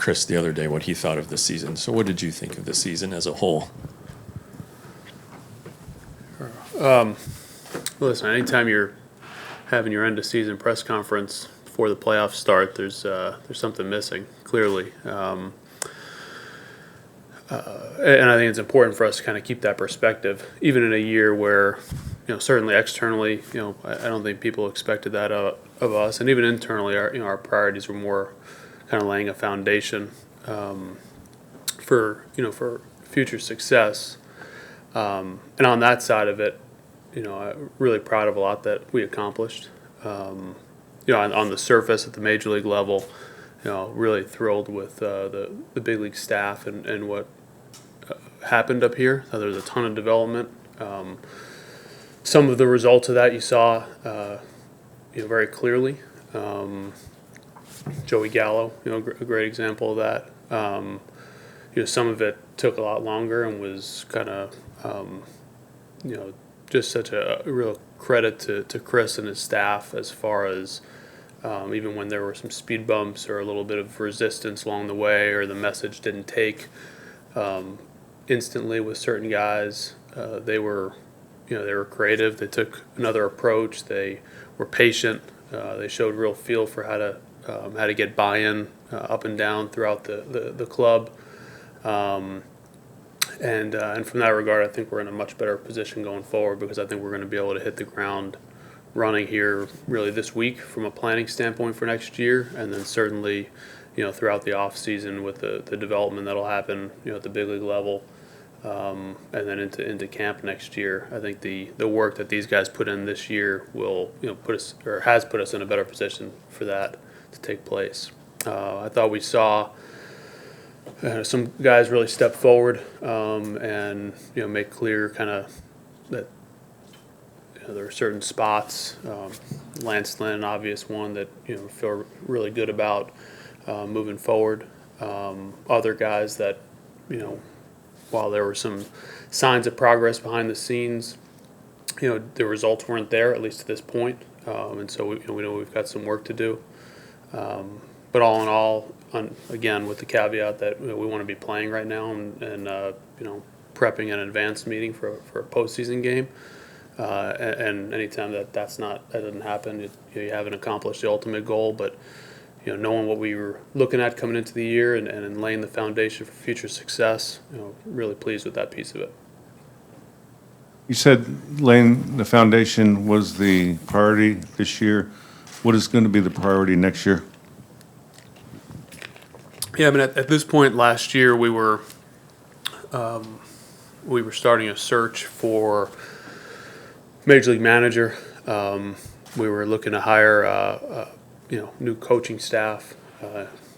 Chris the other day what he thought of the season. So what did you think of the season as a whole? Listen, anytime you're having your end of season press conference before the playoffs start, there's something missing, clearly. And I think it's important for us to kind of keep that perspective, even in a year where, certainly externally, I don't think people expected that of us, and even internally, our priorities were more kind of laying a foundation for future success. And on that side of it, I'm really proud of a lot that we accomplished. On the surface at the major league level, really thrilled with the big league staff and what happened up here. There was a ton of development. Some of the results of that you saw, very clearly. Joey Gallo, a great example of that. Some of it took a lot longer and was kind of, just such a real credit to Chris and his staff as far as even when there were some speed bumps or a little bit of resistance along the way or the message didn't take instantly with certain guys. They were creative. They took another approach. They were patient. They showed real feel for how to get buy-in up and down throughout the club. And from that regard, I think we're in a much better position going forward because I think we're going to be able to hit the ground running here really this week from a planning standpoint for next year, and then certainly, throughout the off season with the development that'll happen, at the big league level, and then into camp next year. I think the work that these guys put in this year will has put us in a better position for that to take place. I thought we saw some guys really step forward and make clear kind of that there are certain spots. Lance Lynn, obvious one that feel really good about moving forward. Other guys that while there were some signs of progress behind the scenes, the results weren't there, at least to this point. And so we know we've got some work to do. But all in all, again, with the caveat that we want to be playing right now and prepping an advanced meeting for a postseason game. And anytime that doesn't happen, you haven't accomplished the ultimate goal. But knowing what we were looking at coming into the year and laying the foundation for future success, really pleased with that piece of it. You said laying the foundation was the priority this year. What is going to be the priority next year? Yeah, I mean, at this point last year, we were starting a search for major league manager. We were looking to hire, new coaching staff,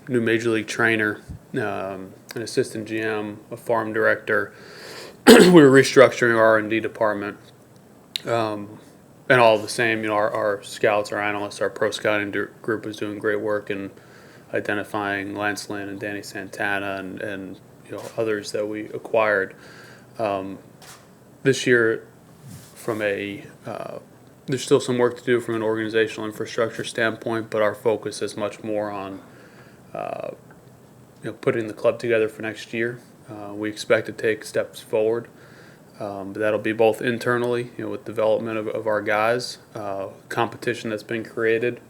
new major league trainer, an assistant GM, a farm director. We were restructuring our R&D department, and all the same. Our scouts, our analysts, our pro scouting group was doing great work in identifying Lance Lynn and Danny Santana and others that we acquired. This year, there's still some work to do from an organizational infrastructure standpoint, but our focus is much more on putting the club together for next year. We expect to take steps forward, but that'll be both internally, with development of our guys, competition that's been created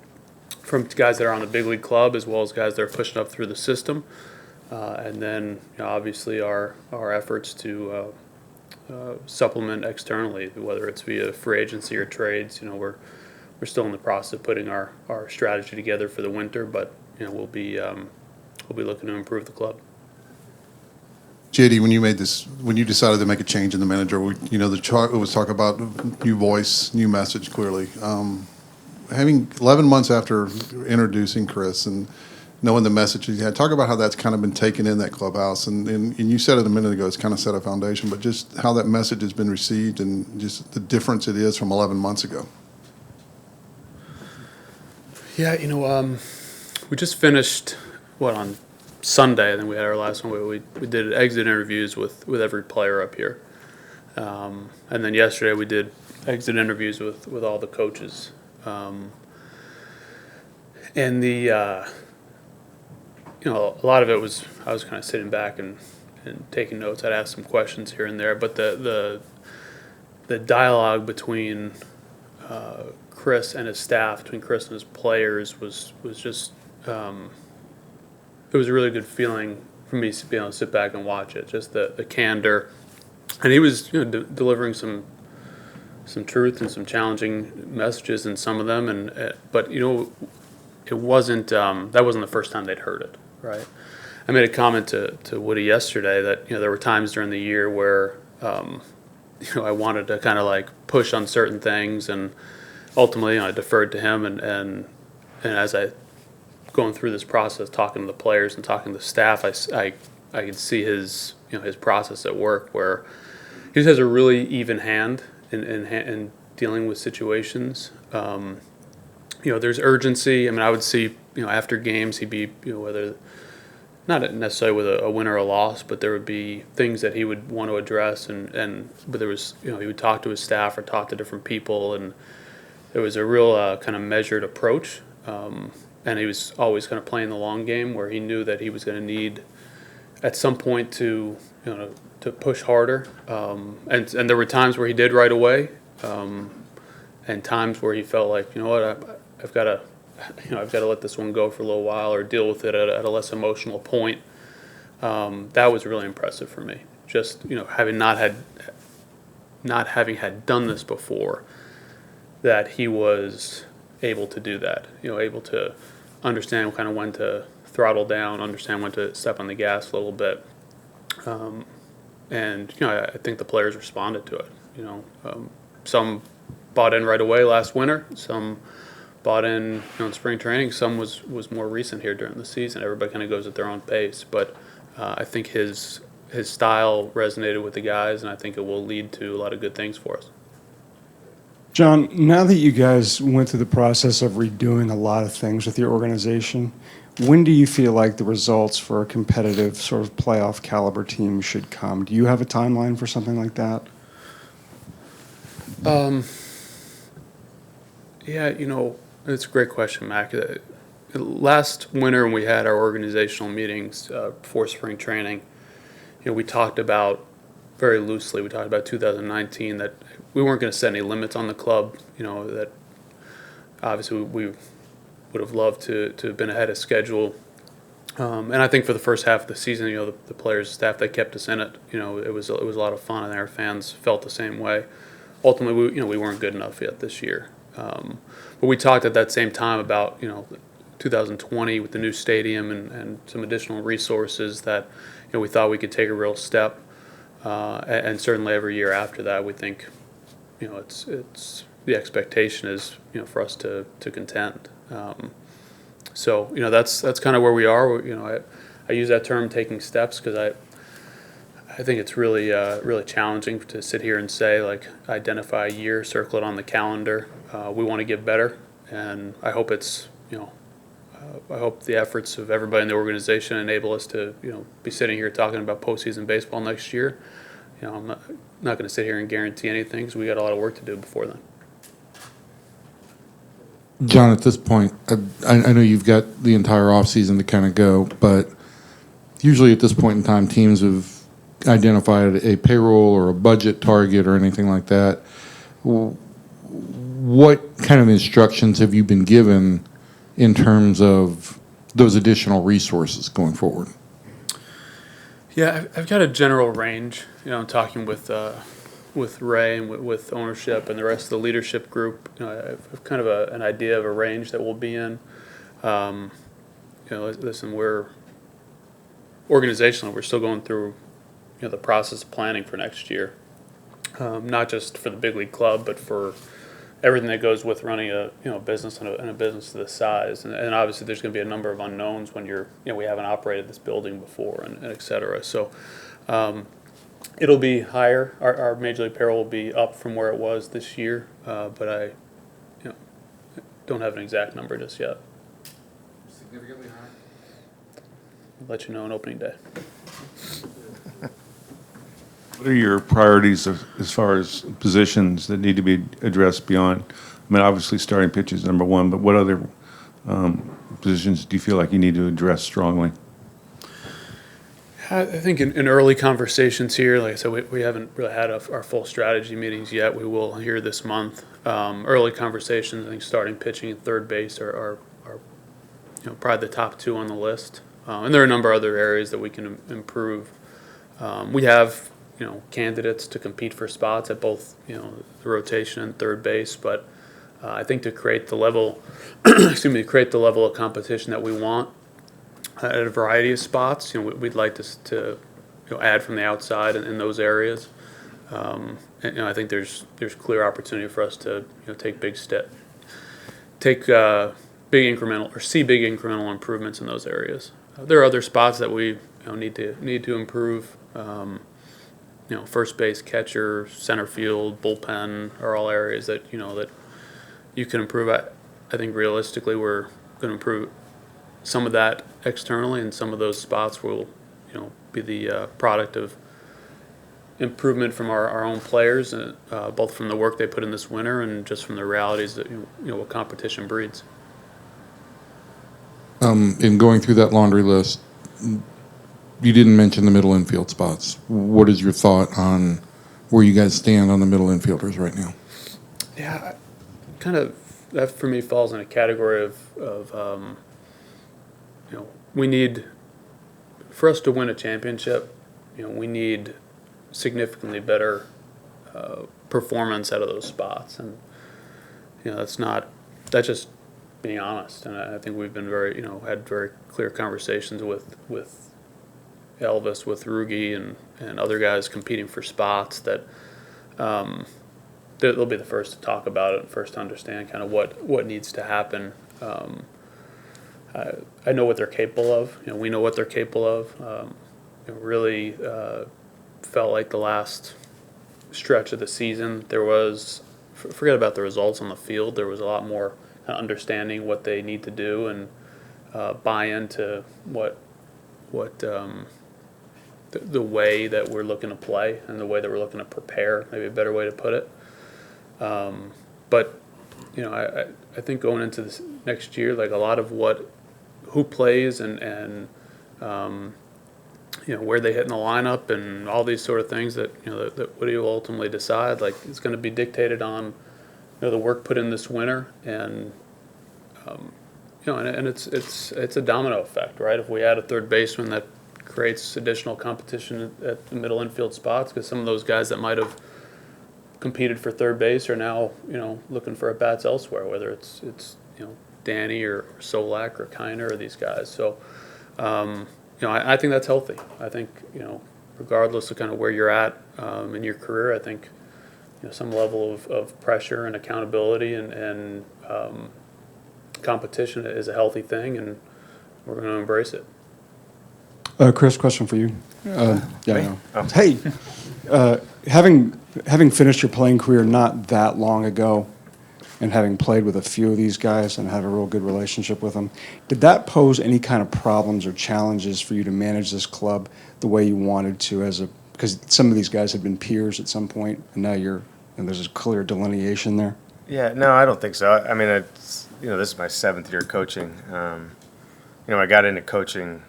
from guys that are on the big league club as well as guys that are pushing up through the system, and then obviously our efforts to supplement externally, whether it's via free agency or trades. We're still in the process of putting our strategy together for the winter, but we'll be looking to improve the club. JD, when you decided to make a change in the manager, the chart was talk about new voice, new message. Clearly, having 11 months after introducing Chris and knowing the message he had, talk about how that's kind of been taken in that clubhouse. And you said it a minute ago, it's kind of set a foundation, but just how that message has been received and just the difference it is from 11 months ago. Yeah, we just finished, on Sunday, I think we had our last one. We did exit interviews with every player up here. And then yesterday we did exit interviews with all the coaches. And a lot of it was I was kind of sitting back and taking notes. I'd ask some questions here and there, but the dialogue between Chris and his staff, between Chris and his players, was just it was a really good feeling for me to be able to sit back and watch it. Just the candor, and he was delivering some truth and some challenging messages in some of them, and but it wasn't that wasn't the first time they'd heard it, right? I made a comment to Woody yesterday that there were times during the year where I wanted to kind of like push on certain things, and ultimately I deferred to him, and as I going through this process, talking to the players and talking to the staff, I could see his his process at work, where he just has a really even hand in dealing with situations. There's urgency. I mean, I would see after games he'd be whether not necessarily with a win or a loss, but there would be things that he would want to address, but there was he would talk to his staff or talk to different people, and there was a real kind of measured approach, and he was always kind of playing the long game, where he knew that he was going to need at some point to to push harder, and there were times where he did right away, and times where he felt like I've got to I've got to let this one go for a little while or deal with it at a less emotional point. That was really impressive for me. Just having not having had done this before, that he was able to do that. Able to understand kind of when to throttle down, understand when to step on the gas a little bit, and I think the players responded to it. Some bought in right away last winter. Some bought in in spring training. Some was more recent here during the season. Everybody kind of goes at their own pace, but I think his style resonated with the guys, and I think it will lead to a lot of good things for us. John, now that you guys went through the process of redoing a lot of things with your organization, when do you feel like the results for a competitive sort of playoff caliber team should come? Do you have a timeline for something like that? Yeah, it's a great question, Mac. Last winter when we had our organizational meetings before spring training, we talked about very loosely. We talked about 2019, that we weren't going to set any limits on the club. That obviously we would have loved to have been ahead of schedule. And I think for the first half of the season, the players, staff, they kept us in it. It was a lot of fun, and our fans felt the same way. Ultimately, we weren't good enough yet this year. But we talked at that same time about 2020 with the new stadium and some additional resources that we thought we could take a real step. And certainly every year after that, we think it's the expectation is for us to contend. So that's kind of where we are. I use that term, taking steps, because I think it's really really challenging to sit here and say, like, identify a year, circle it on the calendar. We want to get better, and I hope it's I hope the efforts of everybody in the organization enable us to be sitting here talking about postseason baseball next year. I'm not going to sit here and guarantee anything, because we got a lot of work to do before then. John, at this point, I know you've got the entire offseason to kind of go, but usually at this point in time, teams have identified a payroll or a budget target or anything like that. What kind of instructions have you been given in terms of those additional resources going forward? Yeah, I've got a general range. I'm talking with Ray and with ownership and the rest of the leadership group. I've kind of an idea of a range that we'll be in. Listen, we're organizationally, we're still going through the process of planning for next year, not just for the big league club, but for everything that goes with running a business and a business of this size. And obviously there's going to be a number of unknowns when we haven't operated this building before and et cetera. So it'll be higher. Our Major League payroll will be up from where it was this year, but I don't have an exact number just yet. Significantly higher? I'll let you know on opening day. What are your priorities as far as positions that need to be addressed beyond? I mean, obviously starting pitch is number one, but what other positions do you feel like you need to address strongly? I think in early conversations here, like I said, we haven't really had our full strategy meetings yet. We will here this month. Early conversations, I think starting pitching and third base are probably the top two on the list. And there are a number of other areas that we can improve. We have, candidates to compete for spots at both, the rotation and third base, but I think to create the level, create the level of competition that we want at a variety of spots, we'd like to add from the outside in those areas. And, I think there's clear opportunity for us to, take big incremental improvements in those areas. There are other spots that we need to improve. First base, catcher, center field, bullpen are all areas that that you can improve. I think realistically we're going to improve some of that externally, and some of those spots will be the product of improvement from our own players, both from the work they put in this winter and just from the realities that what competition breeds. In going through that laundry list, you didn't mention the middle infield spots. What is your thought on where you guys stand on the middle infielders right now? Yeah, kind of that for me falls in a category of we need, for us to win a championship, we need significantly better performance out of those spots, and that's just being honest. And I think we've been had very clear conversations with Elvis, with Rugi, and other guys competing for spots that they'll be the first to talk about it and first to understand kind of what needs to happen. I know what they're capable of. We know what they're capable of. Really felt like the last stretch of the season, there was, forget about the results on the field, there was a lot more kind of understanding what they need to do and buy into the way that we're looking to play and the way that we're looking to prepare, maybe a better way to put it. But I think going into this next year, like a lot of who plays and where they hit in the lineup and all these sort of things that that Woody will ultimately decide, like it's going to be dictated on the work put in this winter, and and it's a domino effect, right? If we add a third baseman, that creates additional competition at the middle infield spots, because some of those guys that might have competed for third base are now looking for at bats elsewhere, whether it's Danny or Solak or Kiner or these guys. So I think that's healthy. I think regardless of kind of where you're at in your career, I think some level of pressure and accountability and competition is a healthy thing, and we're going to embrace it. Chris, question for you. Hey, having finished your playing career not that long ago, and having played with a few of these guys and had a real good relationship with them, did that pose any kind of problems or challenges for you to manage this club the way you wanted to, because some of these guys had been peers at some point, and now there's a clear delineation there? Yeah, no, I don't think so. I mean, this is my 7th year coaching. I got into coaching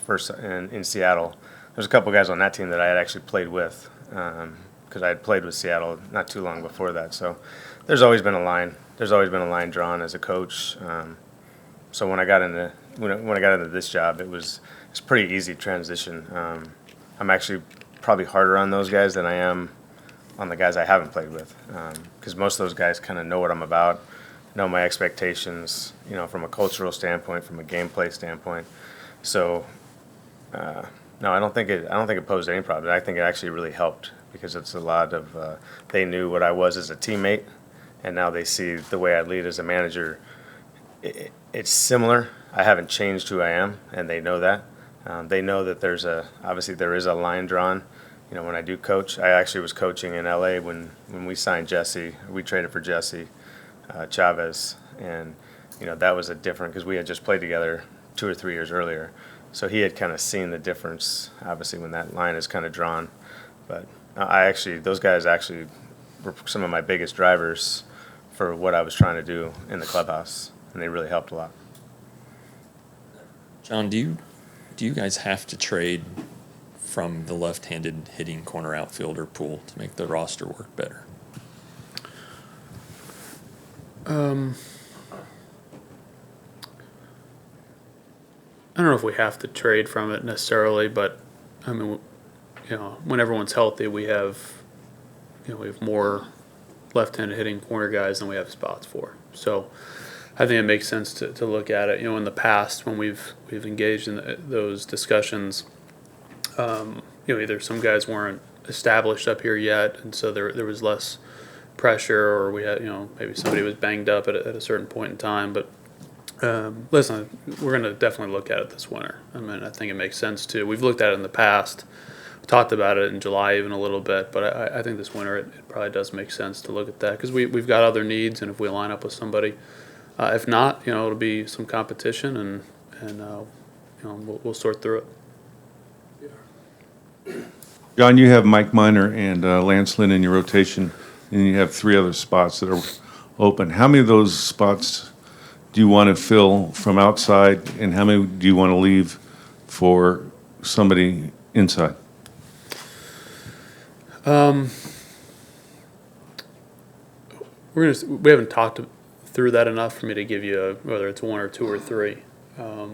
first in Seattle. There's a couple guys on that team that I had actually played with, because I had played with Seattle not too long before that. So there's always been a line. There's always been a line drawn as a coach. So when I got into this job, it's a pretty easy transition. I'm actually probably harder on those guys than I am on the guys I haven't played with, because most of those guys kind of know what I'm about, know my expectations, from a cultural standpoint, from a gameplay standpoint. So no, I don't think it posed any problem. I think it actually really helped, because it's a lot of they knew what I was as a teammate, and now they see the way I lead as a manager. It's similar. I haven't changed who I am, and they know that. They know that obviously there is a line drawn. When I do coach, I actually was coaching in LA when we signed Jesse. We traded for Jesse Chavez, and that was a different, because we had just played together 2 or 3 years earlier. So he had kind of seen the difference, obviously, when that line is kind of drawn. But those guys actually were some of my biggest drivers for what I was trying to do in the clubhouse, and they really helped a lot. John, do you guys have to trade from the left-handed hitting corner outfielder pool to make the roster work better? I don't know if we have to trade from it necessarily, but I mean, when everyone's healthy, we have more left-handed hitting corner guys than we have spots for. So I think it makes sense to look at it. In the past when we've engaged in those discussions, either some guys weren't established up here yet, and so there was less pressure, or we had maybe somebody was banged up at a certain point in time. But listen, we're going to definitely look at it this winter. I mean, I think it makes sense to. We've looked at it in the past, talked about it in July even a little bit, but I think this winter it probably does make sense to look at that because we've got other needs, and if we line up with somebody, if not, it'll be some competition, and we'll sort through it. John, you have Mike Minor and Lance Lynn in your rotation, and you have 3 other spots that are open. How many of those spots do you want to fill from outside, and how many do you want to leave for somebody inside? We haven't talked through that enough for me to give you whether it's 1 or 2 or 3. I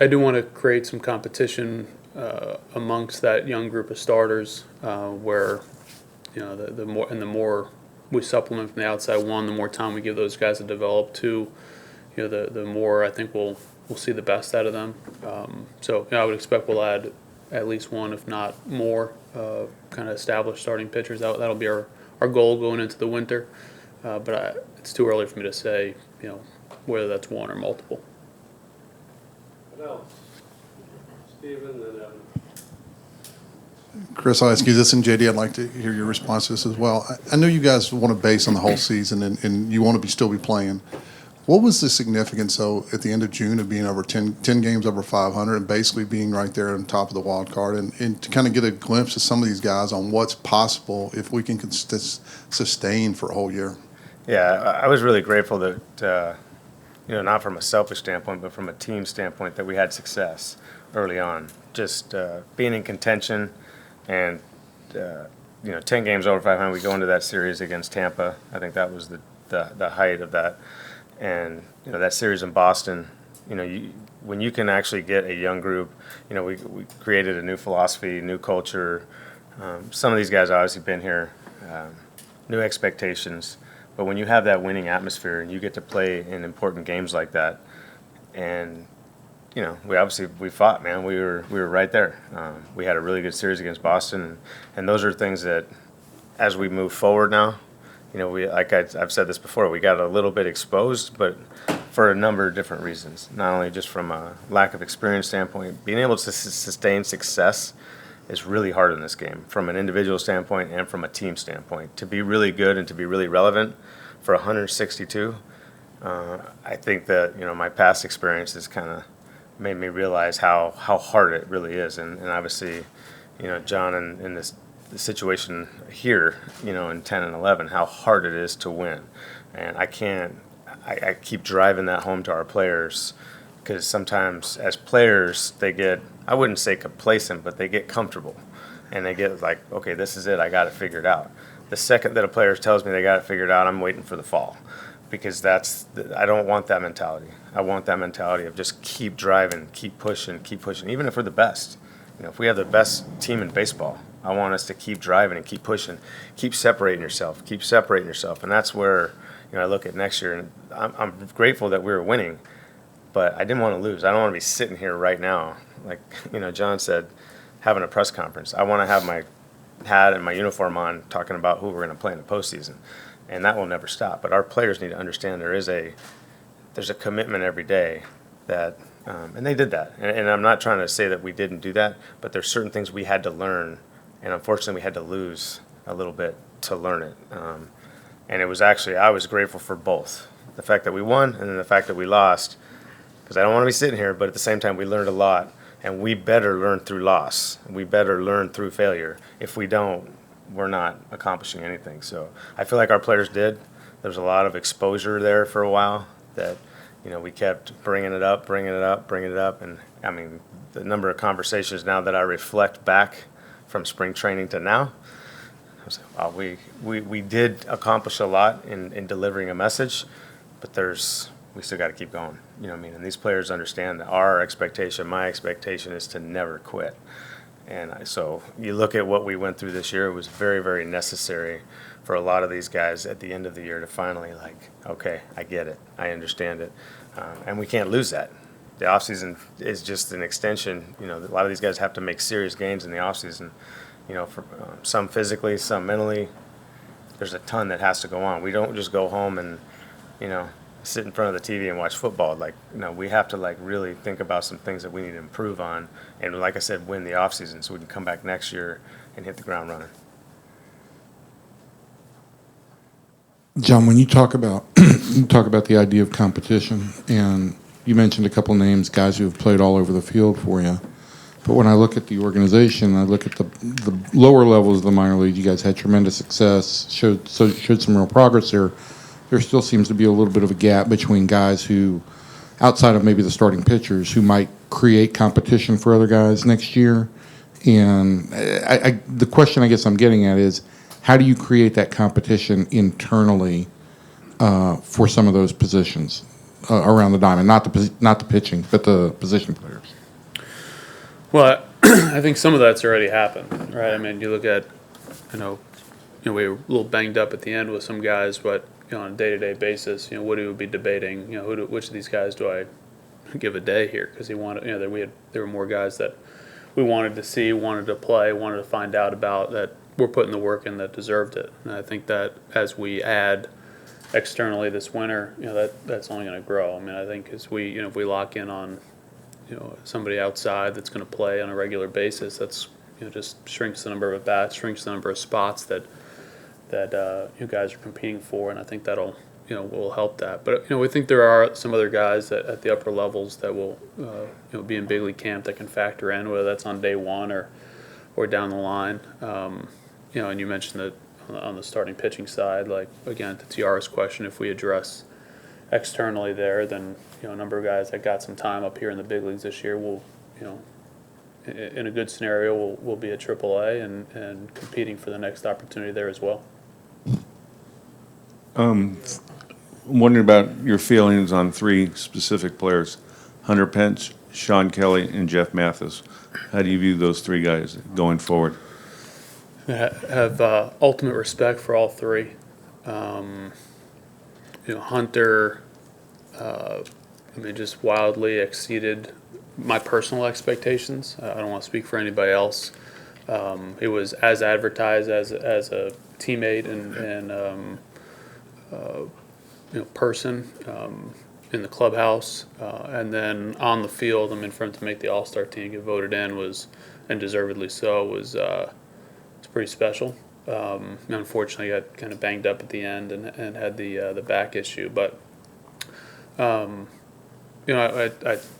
do want to create some competition amongst that young group of starters, where the more we supplement from the outside, 1, the more time we give those guys to develop. 2, the more I think we'll see the best out of them. So I would expect we'll add at least 1, if not more, kind of established starting pitchers. That'll be our goal going into the winter. But it's too early for me to say, whether that's 1 or multiple. What else? Stephen and Evan. Chris, I'll ask you this, and JD, I'd like to hear your response to this as well. I know you guys want to base on the whole season, and you want to still be playing. What was the significance, though, at the end of June of being over 10 games over 500 and basically being right there on top of the wild card, and to kind of get a glimpse of some of these guys on what's possible if we can sustain for a whole year? Yeah, I was really grateful that, not from a selfish standpoint, but from a team standpoint, that we had success early on. Just being in contention and, 10 games over 500, we go into that series against Tampa. I think that was the height of that. And, that series in Boston, when you can actually get a young group, we created a new philosophy, new culture. Some of these guys obviously been here, new expectations. But when you have that winning atmosphere and you get to play in important games like that, and we fought, man. We were right there. We had a really good series against Boston, and those are things that, as we move forward now, I've said this before, we got a little bit exposed, but for a number of different reasons. Not only just from a lack of experience standpoint, being able to sustain success is really hard in this game, from an individual standpoint and from a team standpoint. To be really good and to be really relevant for 162, I think that my past experiences kind of made me realize how hard it really is, and obviously, John, in this situation here, in 10 and 11, how hard it is to win, and I keep driving that home to our players, because sometimes as players they get, I wouldn't say complacent, but they get comfortable, and they get like, okay, this is it, I got it figured out. The second that a player tells me they got it figured out, I'm waiting for the fall, because I don't want that mentality. I want that mentality of just keep driving, keep pushing, even if we're the best. If we have the best team in baseball, I want us to keep driving and keep pushing, keep separating yourself, and that's where I look at next year, and I'm grateful that we were winning, but I didn't want to lose. I don't want to be sitting here right now, like John said, having a press conference. I want to have my hat and my uniform on, talking about who we're going to play in the postseason, and that will never stop. But our players need to understand there's a commitment every day that, and they did that. And I'm not trying to say that we didn't do that, but there's certain things we had to learn, and unfortunately we had to lose a little bit to learn it. And it was actually, I was grateful for both. The fact that we won and then the fact that we lost, because I don't want to be sitting here, but at the same time we learned a lot, and we better learn through loss. We better learn through failure. If we don't, we're not accomplishing anything. So I feel like our players did. There's a lot of exposure there for a while that we kept bringing it up, and I mean, the number of conversations now that I reflect back from spring training to now, I was like, wow, we did accomplish a lot in delivering a message, but we still got to keep going. You know what I mean? And these players understand that our expectation, my expectation, is to never quit. And so you look at what we went through this year, it was very, very necessary for a lot of these guys at the end of the year to finally okay, I get it, I understand it. And we can't lose that. The offseason is just an extension. A lot of these guys have to make serious gains in the offseason, for some physically, some mentally. There's a ton that has to go on. We don't just go home and, sit in front of the TV and watch football. We have to really think about some things that we need to improve on, and like I said, win the offseason so we can come back next year and hit the ground running. John, when you talk about the idea of competition, and you mentioned a couple names, guys who have played all over the field for you, but when I look at the organization, I look at the lower levels of the minor league. You guys had tremendous success, showed some real progress there. There still seems to be a little bit of a gap between guys who, outside of maybe the starting pitchers, who might create competition for other guys next year. And the question I guess I'm getting at is, how do you create that competition internally for some of those positions around the diamond? Not the pitching, but the position players. Well, I think some of that's already happened, right? I mean, you look at, we were a little banged up at the end with some guys, but on a day-to-day basis, Woody would be debating, which of these guys do I give a day here? Because he wanted, there were more guys that we wanted to see, wanted to play, wanted to find out about, that were putting the work in, that deserved it. And I think that as we add externally this winter, that's only going to grow. I mean, I think as we, if we lock in on, somebody outside that's going to play on a regular basis, that's just shrinks the number of at-bats, shrinks the number of spots that you guys are competing for, and I think that'll will help that. But we think there are some other guys at the upper levels that will be in big league camp that can factor in, whether that's on day one or down the line. And you mentioned that on the starting pitching side, again, to Tiara's question, if we address externally there, then a number of guys that got some time up here in the big leagues this year will in a good scenario will be at AAA and competing for the next opportunity there as well. I'm wondering about your feelings on three specific players: Hunter Pence, Sean Kelly, and Jeff Mathis. How do you view those three guys going forward? I have ultimate respect for all three. Hunter, just wildly exceeded my personal expectations. I don't want to speak for anybody else. He was as advertised as a teammate and person in the clubhouse, and then on the field. For him to make the All-Star team, get voted in, was, and deservedly so, was it's pretty special. Unfortunately, got kind of banged up at the end and had the back issue. But I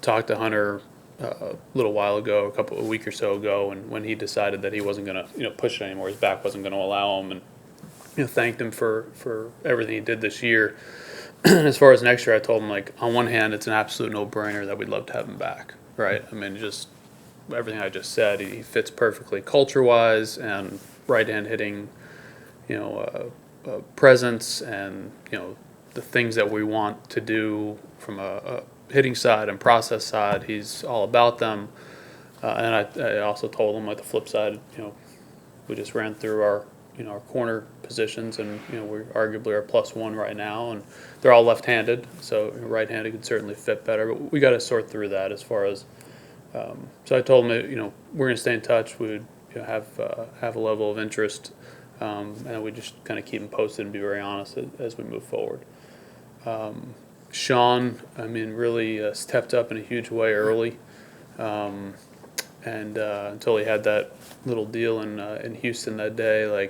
talked to Hunter a little while ago, a week or so ago, and when he decided that he wasn't going to push it anymore, his back wasn't going to allow him, and thanked him for everything he did this year. As far as next year, I told him, on one hand, it's an absolute no-brainer that we'd love to have him back, right? Just everything I just said, he fits perfectly culture-wise and right-hand hitting, presence, and the things that we want to do from a hitting side and process side. He's all about them. And I also told him, the flip side, we just ran through our corner positions, and we arguably are +1 right now, and they're all left-handed, so right-handed could certainly fit better. But we got to sort through that as far as. So I told him, we're going to stay in touch. We would have a level of interest, and we just kind of keep him posted and be very honest as we move forward. Sean, really stepped up in a huge way early, and until he had that little deal in Houston that day,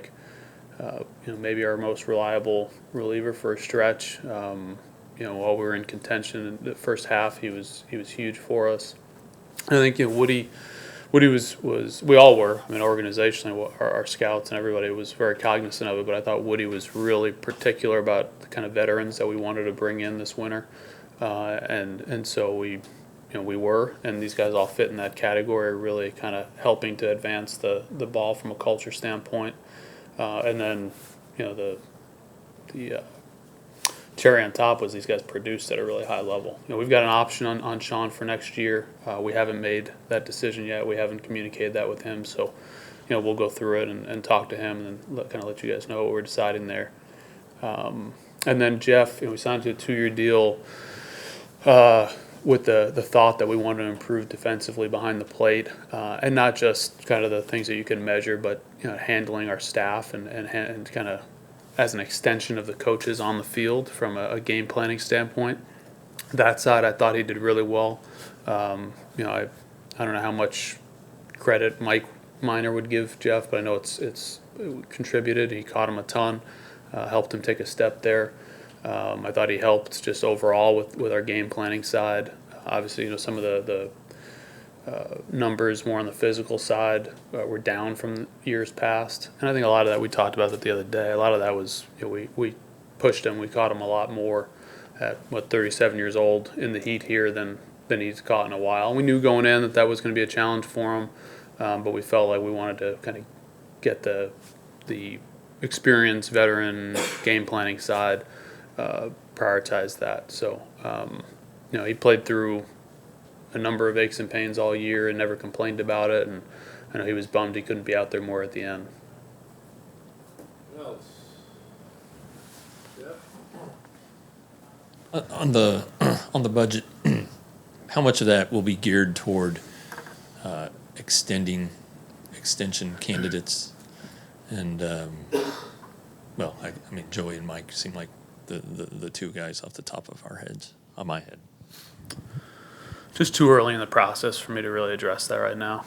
maybe our most reliable reliever for a stretch. While we were in contention in the first half, he was huge for us. And I think Woody was we all were. Organizationally, our scouts and everybody was very cognizant of it. But I thought Woody was really particular about the kind of veterans that we wanted to bring in this winter. and so we were, and these guys all fit in that category, really kind of helping to advance the ball from a culture standpoint. And then, the cherry on top was these guys produced at a really high level. We've got an option on Sean for next year. We haven't made that decision yet. We haven't communicated that with him. So, we'll go through it and talk to him and then kind of let you guys know what we're deciding there. And then Jeff, we signed to a 2-year deal with the thought that we wanted to improve defensively behind the plate, and not just kind of the things that you can measure, but handling our staff and kind of as an extension of the coaches on the field from a game planning standpoint. That side, I thought he did really well. I don't know how much credit Mike Miner would give Jeff, but I know it contributed. He caught him a ton, helped him take a step there. I thought he helped just overall with our game planning side. Obviously, some of the numbers more on the physical side were down from years past. And I think a lot of that, we talked about that the other day, a lot of that was we pushed him. We caught him a lot more at, 37 years old in the heat here than he's caught in a while. And we knew going in that was going to be a challenge for him, but we felt like we wanted to kind of get the experienced veteran game planning side, prioritize that. So, he played through a number of aches and pains all year and never complained about it. And I know he was bummed he couldn't be out there more at the end. What else? Jeff? On the budget, how much of that will be geared toward extension candidates? And well, I mean, Joey and Mike seem like the two guys off the top of our heads, on my head. Just too early in the process for me to really address that right now.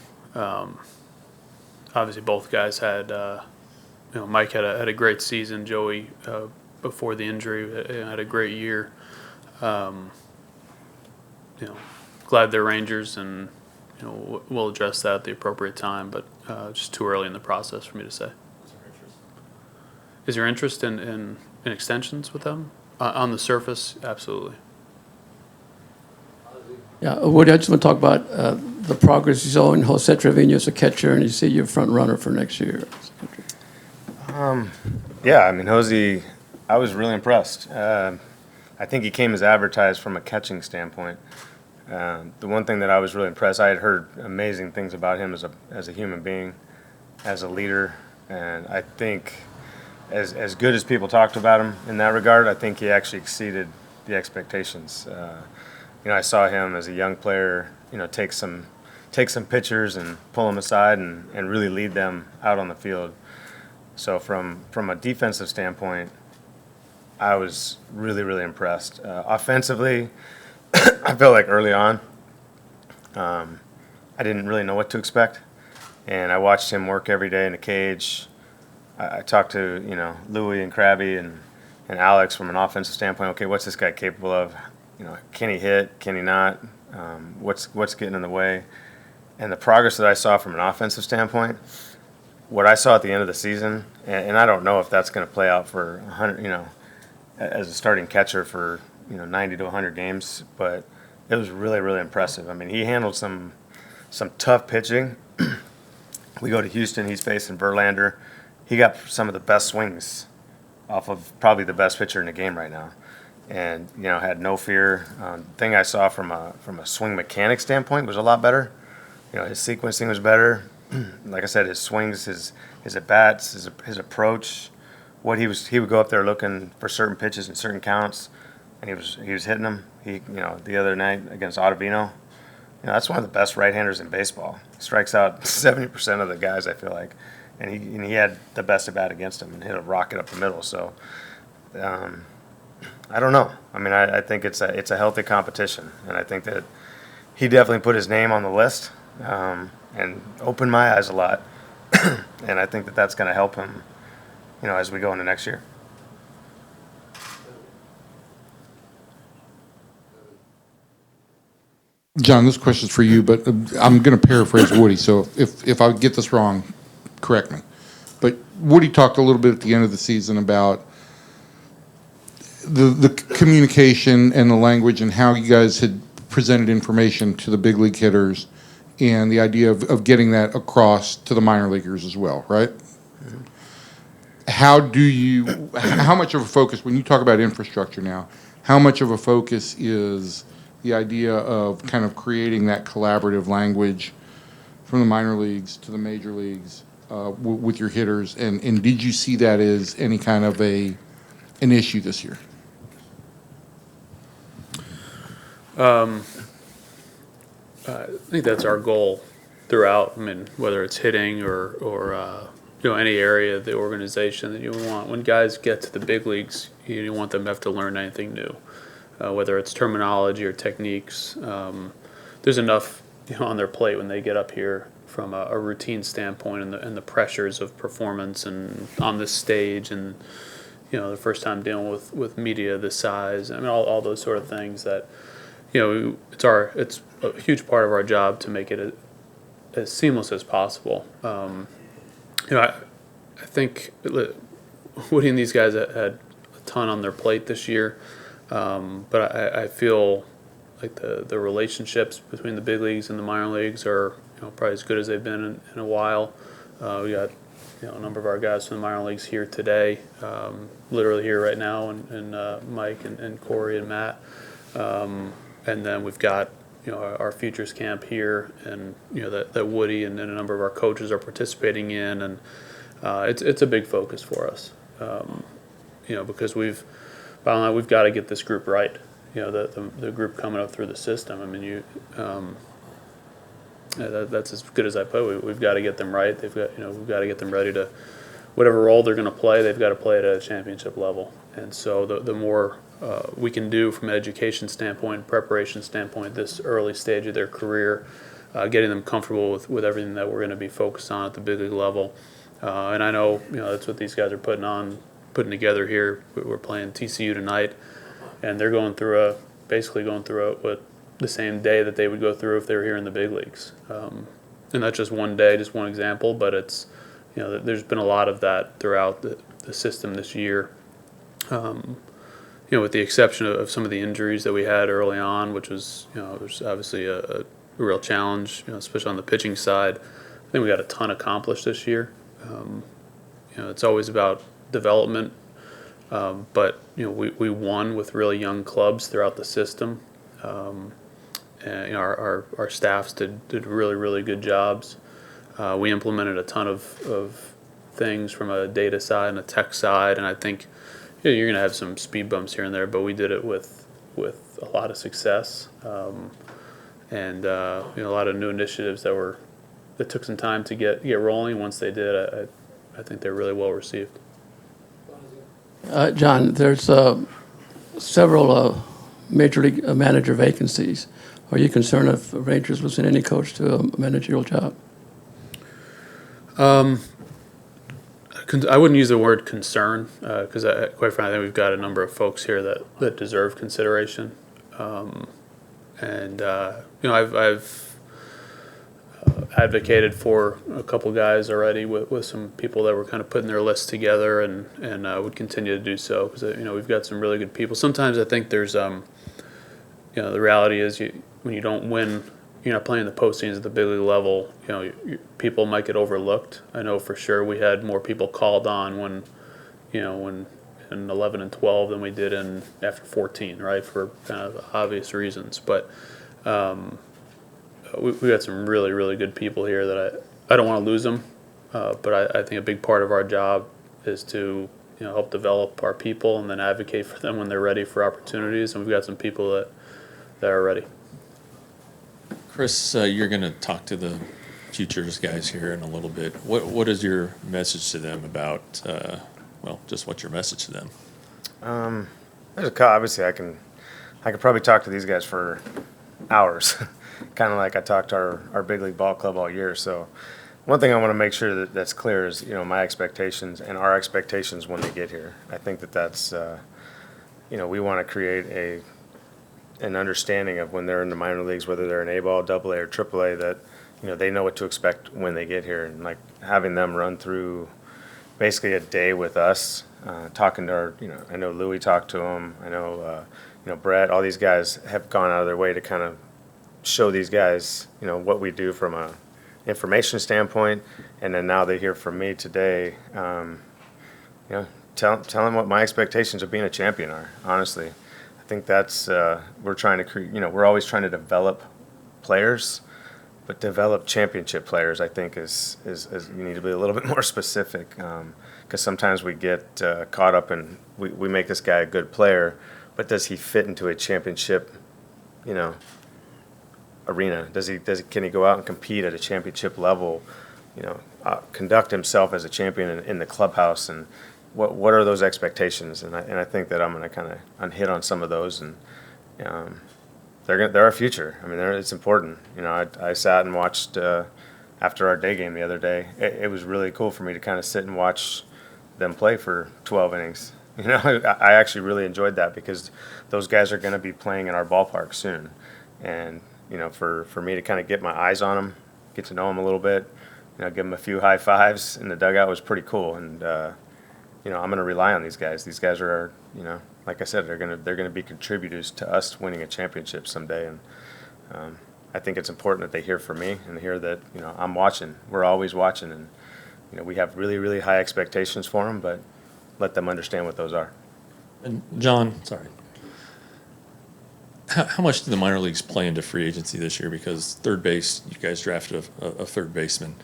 Obviously, both guys had, Mike had a great season. Joey, before the injury, had a great year. Glad they're Rangers, and we'll address that at the appropriate time. But just too early in the process for me to say. Is there interest in extensions with them? On the surface, absolutely. Yeah, Woody, I just want to talk about the progress you saw in Jose Trevino as a catcher, and you see your front runner for next year. Yeah, I mean, Jose, I was really impressed. I think he came as advertised from a catching standpoint. The one thing that I was really impressed, I had heard amazing things about him as a human being, as a leader, and I think as good as people talked about him in that regard, I think he actually exceeded the expectations. I saw him as a young player, take some pitchers and pull them aside and really lead them out on the field. So from a defensive standpoint, I was really, really impressed. Offensively, I felt like early on, I didn't really know what to expect, and I watched him work every day in the cage. I talked to Louie and Krabby and Alex from an offensive standpoint. Okay, what's this guy capable of? Can he hit? Can he not? What's getting in the way? And the progress that I saw from an offensive standpoint, what I saw at the end of the season, and I don't know if that's going to play out for 100, as a starting catcher for 90 to 100 games, but it was really, really impressive. I mean, he handled some tough pitching. We go to Houston, he's facing Verlander. He got some of the best swings off of probably the best pitcher in the game right now. And had no fear. The thing I saw from a swing mechanic standpoint was a lot better. His sequencing was better. Like I said, his swings, his at bats, his approach, he would go up there looking for certain pitches and certain counts, and he was hitting them. The other night against Ottavino, that's one of the best right-handers in baseball. He strikes out 70% of the guys, I feel like, and he had the best at bat against him and hit a rocket up the middle. So. I don't know. I mean, I think it's a healthy competition, and I think that he definitely put his name on the list and opened my eyes a lot, and I think that that's going to help him, as we go into next year. John, this question's for you, but I'm going to paraphrase Woody, so if I get this wrong, correct me. But Woody talked a little bit at the end of the season about the communication and the language and how you guys had presented information to the big league hitters and the idea of getting that across to the minor leaguers as well, right? How much of a focus, when you talk about infrastructure now, how much of a focus is the idea of kind of creating that collaborative language from the minor leagues to the major leagues with your hitters? And did you see that as any kind of an issue this year? I think that's our goal throughout. I mean, whether it's hitting or any area of the organization that you want. When guys get to the big leagues, you don't want them to have to learn anything new, whether it's terminology or techniques. There's enough on their plate when they get up here from a routine standpoint and the pressures of performance and on this stage and the first time dealing with media this size. I mean, all those sort of things that it's a huge part of our job to make it as seamless as possible. I think Woody and these guys had a ton on their plate this year, but I feel like the relationships between the big leagues and the minor leagues are probably as good as they've been in a while. We got a number of our guys from the minor leagues here today, literally here right now, and Mike and Corey and Matt, and then we've got our futures camp here, and that Woody and a number of our coaches are participating in, and it's a big focus for us, because we've got to get this group right. The group coming up through the system. I mean, that's as good as I put. We've got to get them right. We've got to get them ready to whatever role they're going to play. They've got to play it at a championship level, and so the more we can do from an education standpoint, preparation standpoint, this early stage of their career, getting them comfortable with everything that we're going to be focused on at the big league level. And I know that's what these guys are putting together here. We're playing TCU tonight, and they're basically going through it the same day that they would go through if they were here in the big leagues. And that's just one day, just one example, but it's there's been a lot of that throughout the system this year. With the exception of some of the injuries that we had early on, which was there's obviously a real challenge, especially on the pitching side. I think we got a ton accomplished this year. It's always about development, but we won with really young clubs throughout the system, and our staffs did really, really good jobs. We implemented a ton of things from a data side and a tech side, and I think you're going to have some speed bumps here and there, but we did it with a lot of success, and a lot of new initiatives that took some time to get rolling. Once they did, I think they're really well received. John, there's several major league manager vacancies. Are you concerned if Rangers losing any coach to a managerial job? I wouldn't use the word concern because, quite frankly, I think we've got a number of folks here that deserve consideration. I've advocated for a couple guys already with some people that were kind of putting their lists together, and would continue to do so because we've got some really good people. Sometimes I think there's the reality is when you don't win, you're not playing the postseasons at the big league level. People might get overlooked. I know for sure we had more people called on when in 11 and 12 than we did after 14, right? For kind of obvious reasons, but. We got some really, really good people here that I don't want to lose them, but I think a big part of our job is to help develop our people and then advocate for them when they're ready for opportunities, and we've got some people that are ready. Chris, you're going to talk to the futures guys here in a little bit. What is your message to them about, just what's your message to them? Obviously, I could probably talk to these guys for hours. Kind of like I talked to our big league ball club all year. So one thing I want to make sure that's clear is, my expectations and our expectations when they get here. I think that's, we want to create an understanding of when they're in the minor leagues, whether they're in A-ball, AA, or AAA, that, they know what to expect when they get here. And like having them run through basically a day with us talking to our, I know Louis talked to him. I know, Brett, all these guys have gone out of their way to kind of show these guys, what we do from a information standpoint. And then now they hear from me today, tell them what my expectations of being a champion are, honestly. I think that's, we're trying to create, we're always trying to develop players, but develop championship players, I think, is you need to be a little bit more specific, because sometimes we get caught up in, we make this guy a good player, but does he fit into a championship, arena? Can he go out and compete at a championship level, conduct himself as a champion in the clubhouse, and what are those expectations? And I think that I'm going to kind of hit on some of those, and they're our future. I mean, it's important. I sat and watched after our day game the other day. It was really cool for me to kind of sit and watch them play for 12 innings. I actually really enjoyed that, because those guys are going to be playing in our ballpark soon, and for me to kind of get my eyes on them, get to know them a little bit, give them a few high fives in the dugout was pretty cool. And I'm going to rely on these guys. These guys are, like I said, they're going to be contributors to us winning a championship someday. And I think it's important that they hear from me and hear that I'm watching. We're always watching, and we have really, really high expectations for them, but let them understand what those are. And John, sorry. How much do the minor leagues play into free agency this year? Because third base, you guys drafted a third baseman.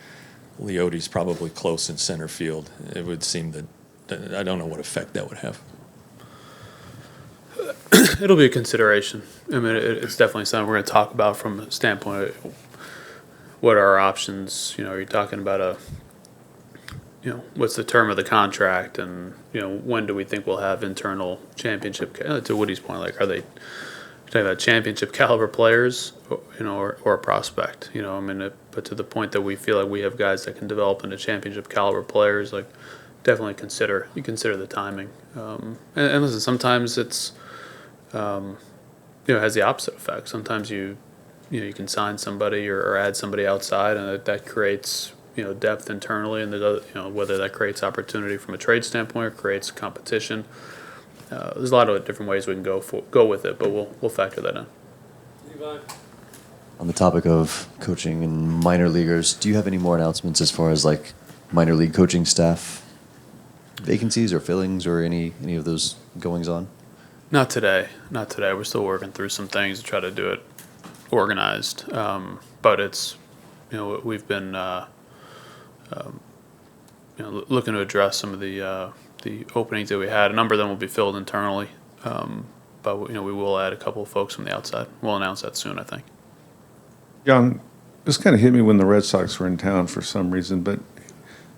Leote's probably close in center field. It would seem that I don't know what effect that would have. It'll be a consideration. I mean, it's definitely something we're going to talk about from a standpoint of what are our options. Are you talking about what's the term of the contract, and when do we think we'll have internal championship? To Woody's point, like, are they talking about championship caliber players, or a prospect? But to the point that we feel like we have guys that can develop into championship caliber players, like, definitely consider the timing. And listen, sometimes it's has the opposite effect. Sometimes you can sign somebody or add somebody outside, and that creates depth internally, and whether that creates opportunity from a trade standpoint or creates competition. There's a lot of different ways we can go with it, but we'll factor that in. On the topic of coaching and minor leaguers, do you have any more announcements as far as like minor league coaching staff vacancies or fillings or any of those goings on? Not today. We're still working through some things to try to do it organized. But it's, we've been, looking to address some of the openings that we had. A number of them will be filled internally. But we will add a couple of folks from the outside. We'll announce that soon, I think. John, this kind of hit me when the Red Sox were in town for some reason, but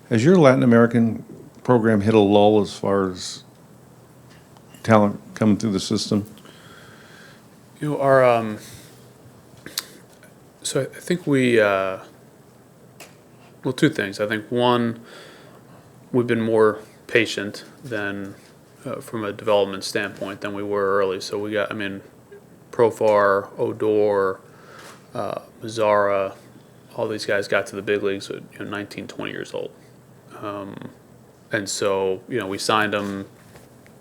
has your Latin American program hit a lull as far as talent coming through the system? Our so I think we two things. I think one, we've been more patient than from a development standpoint than we were early. So we got, Profar, Odor, Mazzara, all these guys got to the big leagues at 19, 20 years old. And so, we signed them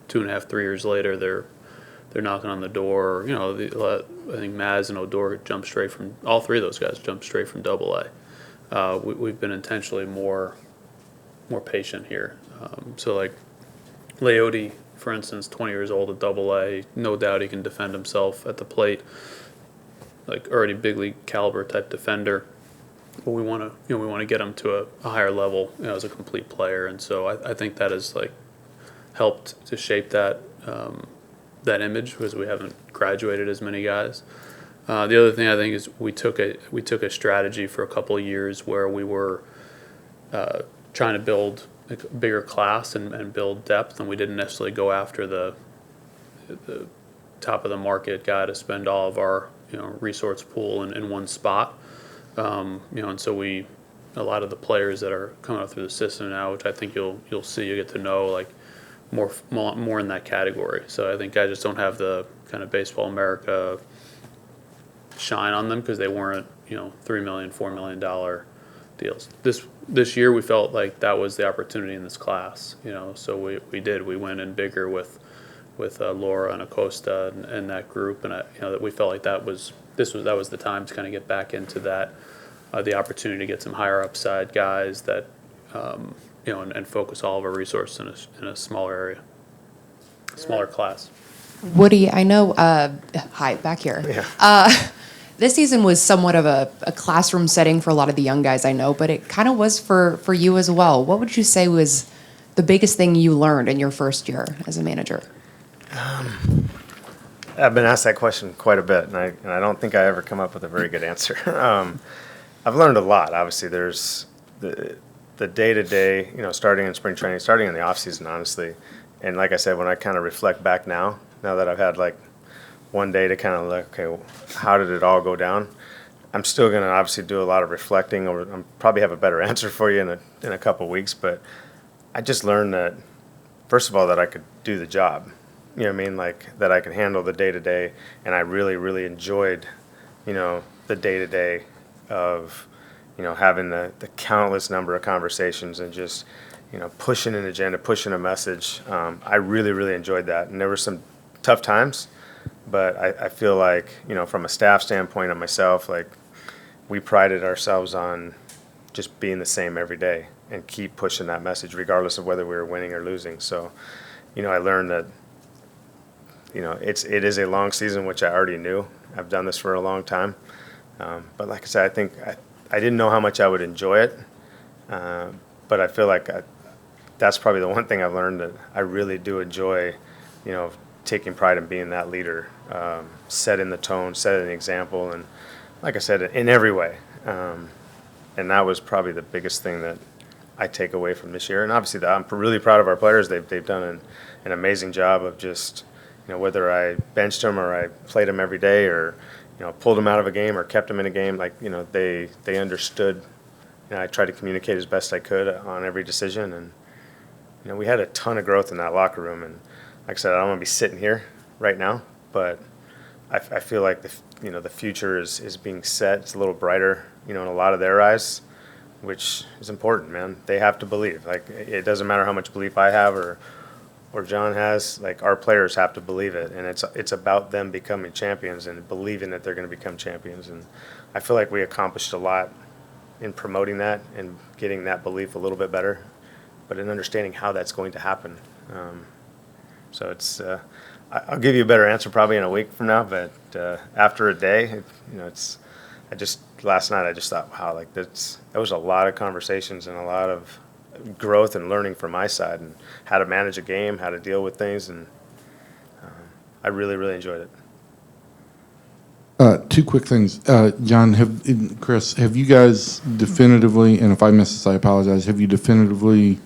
2.5, 3 years later. They're knocking on the door. I think Maz and Odor jumped straight from, all three of those guys jumped straight from AA. We've been intentionally more patient here. So like Leote, for instance, 20 years old at AA, no doubt he can defend himself at the plate, like already big league caliber type defender. But we want to get him to a higher level, as a complete player, and so I think that has helped to shape that image, because we haven't graduated as many guys. The other thing I think is we took a strategy for a couple of years where we were trying to build a bigger class and build depth, and we didn't necessarily go after the top of the market guy to spend all of our resource pool in one spot. And so a lot of the players that are coming up through the system now, which I think you'll see, you get to know, like more in that category. So I think guys just don't have the kind of Baseball America shine on them because they weren't $3 million, $4 million deals. This year we felt like that was the opportunity in this class, so we went in bigger with Laura and Acosta and that group, and that we felt like that was the time to kind of get back into that, the opportunity to get some higher upside guys that and focus all of our resources in a smaller area, smaller class. Woody, I know, hi, back here. Yeah. This season was somewhat of a classroom setting for a lot of the young guys I know, but it kind of was for you as well. What would you say was the biggest thing you learned in your first year as a manager? I've been asked that question quite a bit, and I don't think I ever come up with a very good answer. I've learned a lot. Obviously, there's the day-to-day, starting in spring training, starting in the off-season, honestly. And like I said, when I kind of reflect back now that I've had like one day to kind of look, okay, well, how did it all go down? I'm still going to obviously do a lot of reflecting, or I'm probably have a better answer for you in a couple of weeks. But I just learned that, first of all, that I could do the job. You know what I mean? Like that I could handle the day-to-day, and I really, really enjoyed, the day-to-day of, having the countless number of conversations and just, pushing an agenda, pushing a message. I really, really enjoyed that. And there were some tough times, but I feel like, from a staff standpoint and myself, like we prided ourselves on just being the same every day and keep pushing that message regardless of whether we were winning or losing. So, I learned that, it is a long season, which I already knew. I've done this for a long time. But like I said, I think I didn't know how much I would enjoy it. But I feel like that's probably the one thing I've learned, that I really do enjoy, taking pride in being that leader, setting the tone, setting the example, and like I said, in every way. And that was probably the biggest thing that I take away from this year. And obviously, I'm really proud of our players. They've done an amazing job of just, whether I benched them or I played them every day, or pulled them out of a game or kept them in a game, like they understood. I tried to communicate as best I could on every decision, and we had a ton of growth in that locker room. And like I said, I don't want to be sitting here right now, but I feel like the future is being set. It's a little brighter, in a lot of their eyes, which is important, man. They have to believe. Like, it doesn't matter how much belief I have or John has. Like, our players have to believe it, and it's about them becoming champions and believing that they're going to become champions. And I feel like we accomplished a lot in promoting that and getting that belief a little bit better, but in understanding how that's going to happen. So it's I'll give you a better answer probably in a week from now, but after a day, last night I just thought, wow, like that was a lot of conversations and a lot of growth and learning from my side, and how to manage a game, how to deal with things, and I really, really enjoyed it. Two quick things. John, Chris, have you guys definitively, and if I missed this, I apologize, have you definitively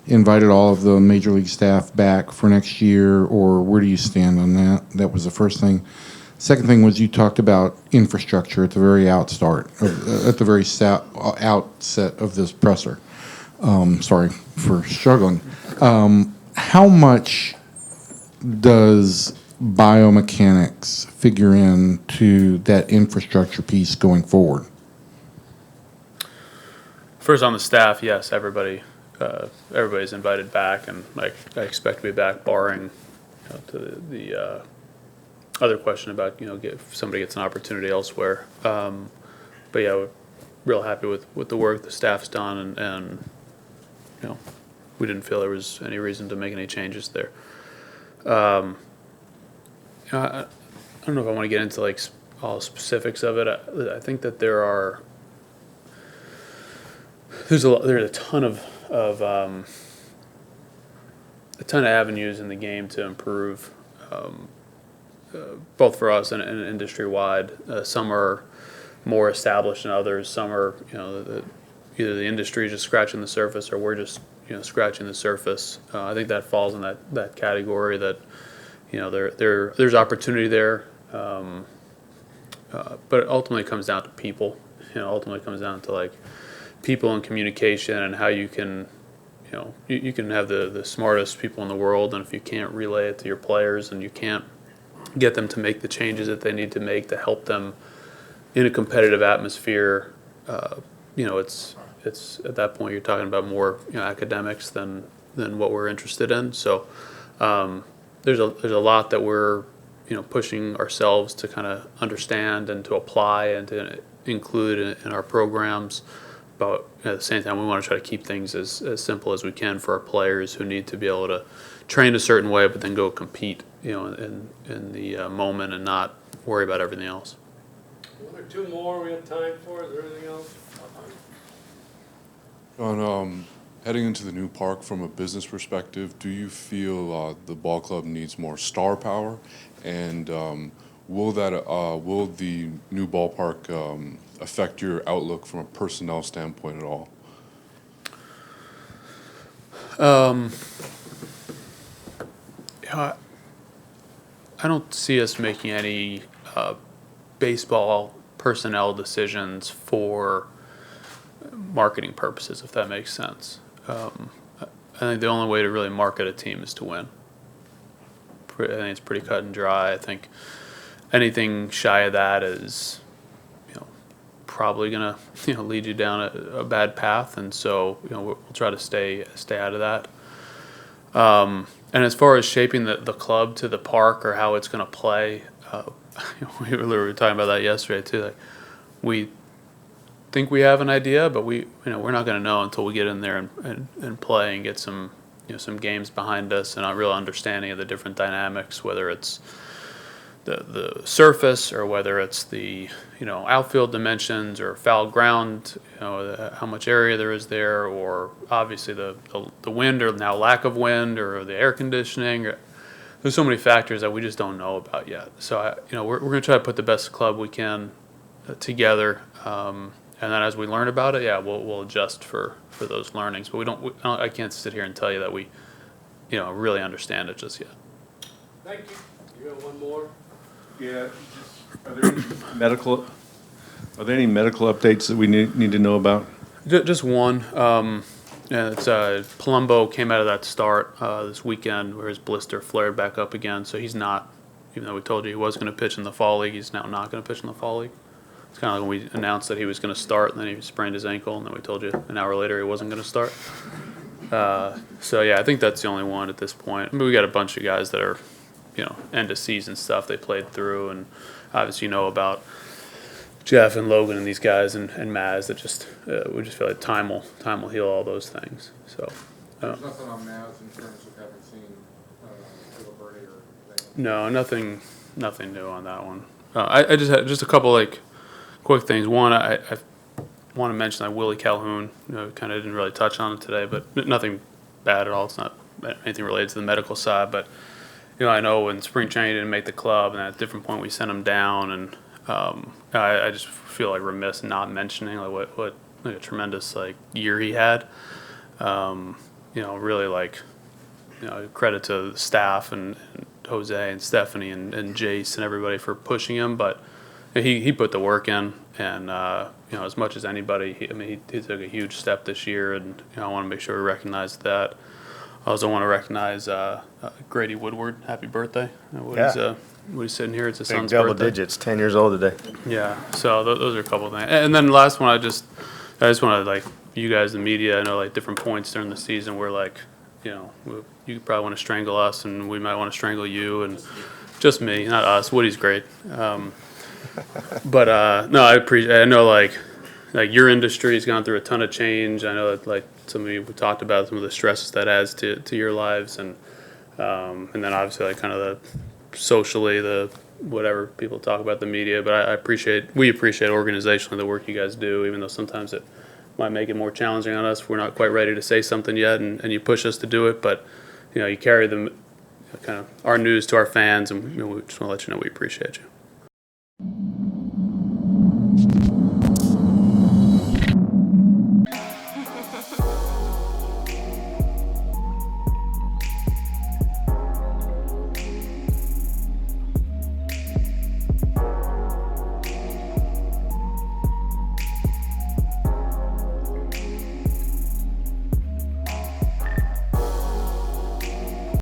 invited all of the Major League staff back for next year, or where do you stand on that? That was the first thing. Second thing was, you talked about infrastructure at the very at the very outset of this presser. Sorry for struggling. How much does biomechanics figure into that infrastructure piece going forward? First, on the staff, yes, everybody's invited back, and I expect to be back, barring to the other question about if somebody gets an opportunity elsewhere. But yeah, we're real happy with the work the staff's done, and we didn't feel there was any reason to make any changes there. I don't know if I want to get into like all specifics of it. I think that there's a ton of avenues in the game to improve, both for us and industry wide. Some are more established than others. Some are either the industry is just scratching the surface, or we're just scratching the surface. I think that falls in that category, that there's opportunity there, but ultimately it comes down to people. Ultimately it comes down to like people and communication, and how you can you can have the smartest people in the world, and if you can't relay it to your players, and you can't get them to make the changes that they need to make to help them in a competitive atmosphere, it's it's at that point you're talking about more academics than what we're interested in. So there's a lot that we're pushing ourselves to kind of understand and to apply and to include in our programs. But at the same time, we want to try to keep things as simple as we can for our players who need to be able to train a certain way, but then go compete, in the moment and not worry about everything else. One or two more we have time for. Is there anything else? Heading into the new park from a business perspective, do you feel the ball club needs more star power? And will the new ballpark affect your outlook from a personnel standpoint at all? I don't see us making any baseball personnel decisions for marketing purposes, if that makes sense. I think the only way to really market a team is to win. I think it's pretty cut and dry. I think anything shy of that is, probably gonna, lead you down a bad path, and so we'll try to stay out of that. And as far as shaping the club to the park or how it's gonna play, we were talking about that yesterday too. Like, we think we have an idea, but we're not going to know until we get in there and play and get some some games behind us and a real understanding of the different dynamics, whether it's the surface or whether it's the outfield dimensions or foul ground, how much area there is there, or obviously the wind or now lack of wind or the air conditioning. There's so many factors that we just don't know about yet. So we're going to try to put the best club we can together. And then as we learn about it, we'll adjust for those learnings. But I can't sit here and tell you that we, really understand it just yet. Thank you. You got one more? Yeah. Are there any medical updates that we need to know about? Just one. It's Palumbo came out of that start this weekend where his blister flared back up again. So he's not, even though we told you he was going to pitch in the fall league, he's now not going to pitch in the fall league. It's kind of like when we announced that he was going to start, and then he sprained his ankle, and then we told you an hour later he wasn't going to start. So I think that's the only one at this point. I mean, we got a bunch of guys that are, end of season stuff they played through, and obviously about Jeff and Logan and these guys and Maz that just we just feel like time will heal all those things. So There's nothing on Maz in terms of having seen Liberty or anything? No, nothing new on that one. I just had a couple quick things. One, I want to mention that Willie Calhoun, kind of didn't really touch on it today, but nothing bad at all. It's not anything related to the medical side, but I know when spring training didn't make the club, and at a different point we sent him down, and I just feel remiss not mentioning what a tremendous year he had. Really credit to the staff and Jose and Stephanie and Jace and everybody for pushing him, but he put the work in, and as much as anybody, he took a huge step this year, and I want to make sure we recognize that. I also want to recognize Grady Woodward. Happy birthday! He's sitting here. It's his son's double birthday. digits, 10 years old today. Yeah. So those are a couple of things, and then the last one, I just want to you guys, the media. I know different points during the season where you probably want to strangle us, and we might want to strangle you, and just me, not us. Woody's great. But no, I appreciate. I know your industry has gone through a ton of change. I know that some of you we talked about some of the stresses that adds to your lives, and then obviously kind of the socially the whatever people talk about the media. But we appreciate organizationally the work you guys do, even though sometimes it might make it more challenging on us. We're not quite ready to say something yet, and you push us to do it. But you carry them kind of our news to our fans, and we just want to let you know we appreciate you.